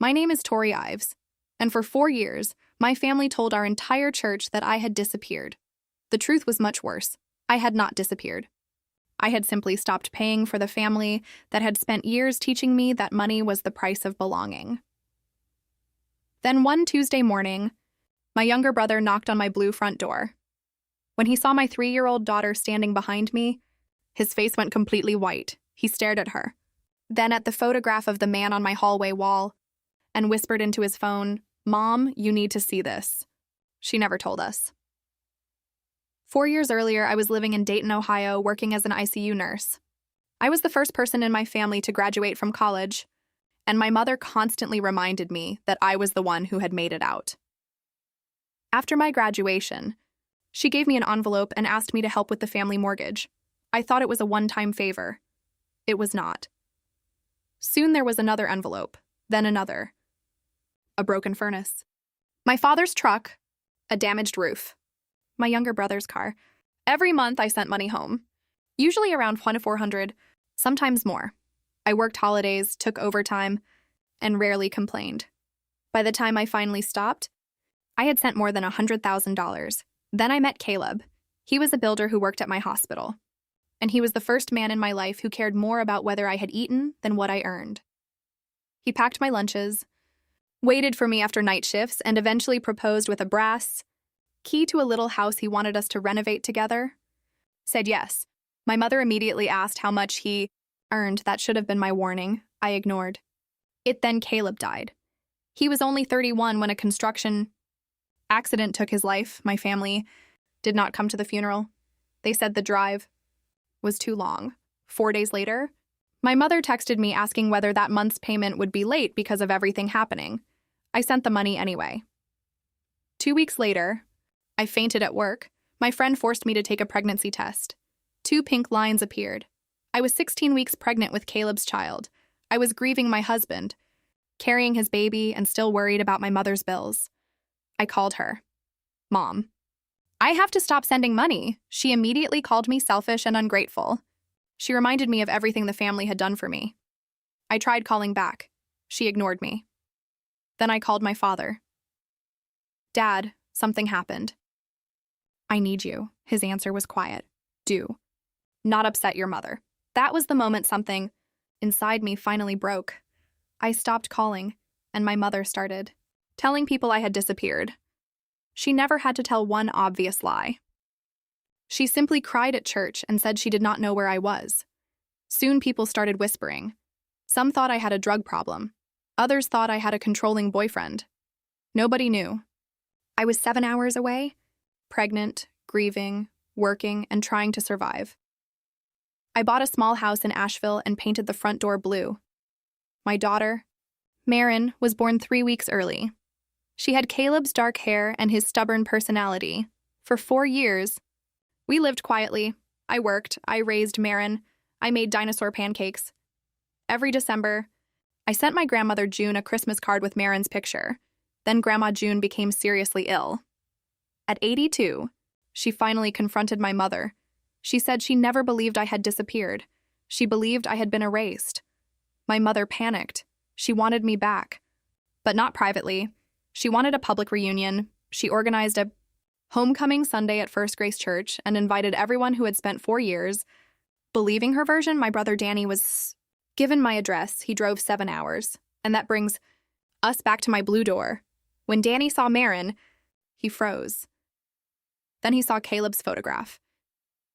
My name is Tori Ives, and for 4 years, my family told our entire church that I had disappeared. The truth was much worse. I had not disappeared. I had simply stopped paying for the family that had spent years teaching me that money was the price of belonging. Then one Tuesday morning, my younger brother knocked on my blue front door. When he saw my 3-year-old daughter standing behind me, his face went completely white. He stared at her, then at the photograph of the man on my hallway wall, and whispered into his phone, "Mom, you need to see this." She never told us. 4 years earlier, I was living in Dayton, Ohio, working as an ICU nurse. I was the first person in my family to graduate from college, and my mother constantly reminded me that I was the one who had made it out. After my graduation, she gave me an envelope and asked me to help with the family mortgage. I thought it was a one-time favor. It was not. Soon there was another envelope, then another. A broken furnace. My father's truck, a damaged roof. My younger brother's car. Every month I sent money home, usually around $100 to $400, sometimes more. I worked holidays, took overtime, and rarely complained. By the time I finally stopped, I had sent more than $100,000. Then I met Caleb. He was a builder who worked at my hospital, and he was the first man in my life who cared more about whether I had eaten than what I earned. He packed my lunches, waited for me after night shifts, and eventually proposed with a brass key to a little house he wanted us to renovate together. Said yes. My mother immediately asked how much he earned. That should have been my warning. I ignored it. Then Caleb died. He was only 31 when a construction accident took his life. My family did not come to the funeral. They said the drive was too long. 4 days later, my mother texted me asking whether that month's payment would be late because of everything happening. I sent the money anyway. 2 weeks later, I fainted at work. My friend forced me to take a pregnancy test. 2 pink lines appeared. I was 16 weeks pregnant with Caleb's child. I was grieving my husband, carrying his baby, and still worried about my mother's bills. I called her. "Mom, I have to stop sending money." She immediately called me selfish and ungrateful. She reminded me of everything the family had done for me. I tried calling back. She ignored me. Then I called my father. "Dad, something happened." "I need you." His answer was quiet. "Do not upset your mother." That was the moment something inside me finally broke. I stopped calling, and my mother started telling people I had disappeared. She never had to tell one obvious lie. She simply cried at church and said she did not know where I was. Soon people started whispering. Some thought I had a drug problem. Others thought I had a controlling boyfriend. Nobody knew. I was 7 hours away, pregnant, grieving, working, and trying to survive. I bought a small house in Asheville and painted the front door blue. My daughter, Marin, was born 3 weeks early. She had Caleb's dark hair and his stubborn personality. For 4 years, we lived quietly. I worked, I raised Marin, I made dinosaur pancakes. Every December, I sent my grandmother June a Christmas card with Marin's picture. Then Grandma June became seriously ill. At 82, she finally confronted my mother. She said she never believed I had disappeared. She believed I had been erased. My mother panicked. She wanted me back. But not privately. She wanted a public reunion. She organized a homecoming Sunday at First Grace Church and invited everyone who had spent 4 years. Believing her version, my brother Danny was given my address. He drove 7 hours. And that brings us back to my blue door. When Danny saw Marin, he froze. Then he saw Caleb's photograph.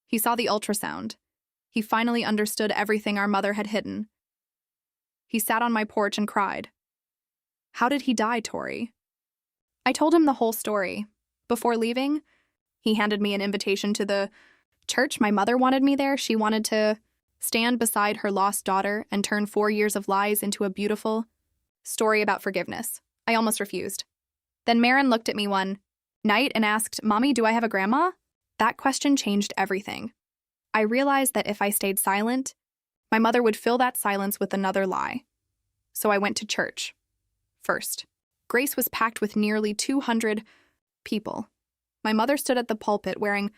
He saw the ultrasound. He finally understood everything our mother had hidden. He sat on my porch and cried. "How did he die, Tori?" I told him the whole story. Before leaving, he handed me an invitation to the church. My mother wanted me there. She wanted to stand beside her lost daughter and turn 4 years of lies into a beautiful story about forgiveness. I almost refused. Then Marin looked at me one night and asked, "Mommy, do I have a grandma?" That question changed everything. I realized that if I stayed silent, my mother would fill that silence with another lie. So I went to church. First, Grace was packed with nearly 200 people. My mother stood at the pulpit wearing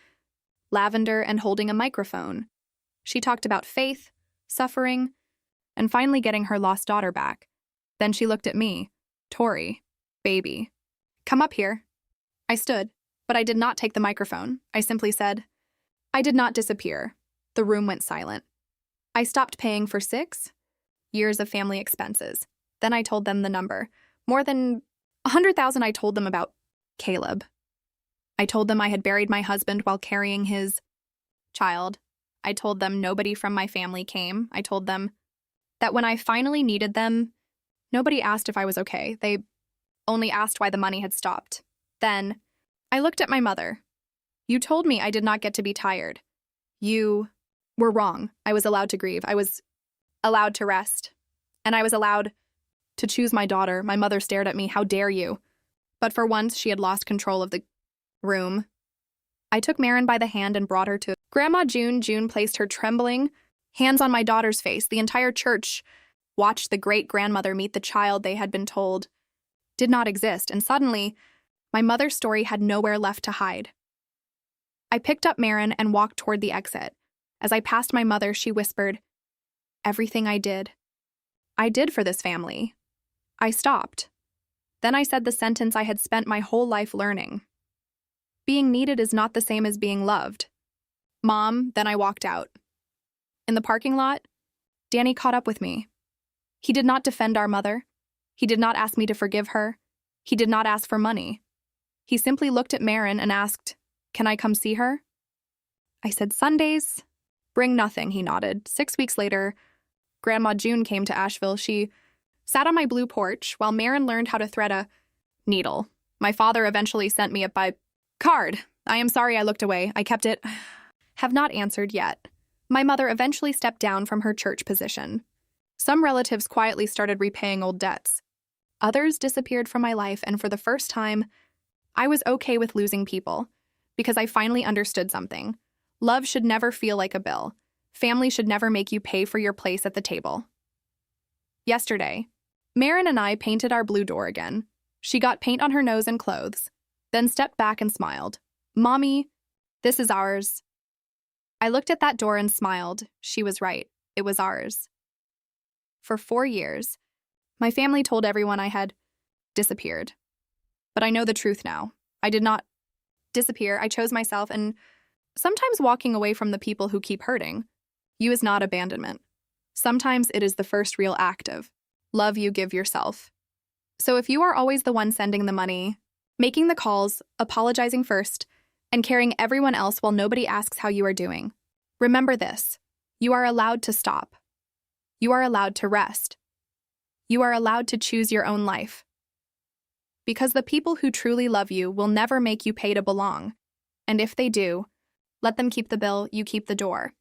lavender and holding a microphone. She talked about faith, suffering, and finally getting her lost daughter back. Then she looked at me. Tori, baby, come up here. I stood, but I did not take the microphone. I simply said, I did not disappear. The room went silent. I stopped paying for 6 years of family expenses. Then I told them the number. More than 100,000. I told them about Caleb. I told them I had buried my husband while carrying his child. I told them nobody from my family came. I told them that when I finally needed them, nobody asked if I was okay. They only asked why the money had stopped. Then I looked at my mother. You told me I did not get to be tired. You were wrong. I was allowed to grieve. I was allowed to rest. And I was allowed to choose my daughter. My mother stared at me. How dare you? But for once, she had lost control of the room. I took Marin by the hand and brought her to Grandma June. June placed her trembling hands on my daughter's face. The entire church watched the great-grandmother meet the child they had been told did not exist, and suddenly, my mother's story had nowhere left to hide. I picked up Marin and walked toward the exit. As I passed my mother, she whispered, everything I did for this family. I stopped. Then I said the sentence I had spent my whole life learning. Being needed is not the same as being loved. Mom, then I walked out. In the parking lot, Danny caught up with me. He did not defend our mother. He did not ask me to forgive her. He did not ask for money. He simply looked at Marin and asked, can I come see her? I said, Sundays, bring nothing, he nodded. 6 weeks later, Grandma June came to Asheville. She sat on my blue porch while Marin learned how to thread a needle. My father eventually sent me a card. I am sorry I looked away. I kept it. Have not answered yet. My mother eventually stepped down from her church position. Some relatives quietly started repaying old debts. Others disappeared from my life, and for the first time, I was okay with losing people, because I finally understood something. Love should never feel like a bill. Family should never make you pay for your place at the table. Yesterday, Marin and I painted our blue door again. She got paint on her nose and clothes, then stepped back and smiled. Mommy, this is ours. I looked at that door and smiled. She was right. It was ours. For 4 years, my family told everyone I had disappeared. But I know the truth now. I did not disappear. I chose myself, and sometimes walking away from the people who keep hurting you is not abandonment. Sometimes it is the first real act of love you give yourself. So if you are always the one sending the money, making the calls, apologizing first, and carrying everyone else while nobody asks how you are doing, remember this: you are allowed to stop. You are allowed to rest. You are allowed to choose your own life. Because the people who truly love you will never make you pay to belong. And if they do, let them keep the bill, you keep the door.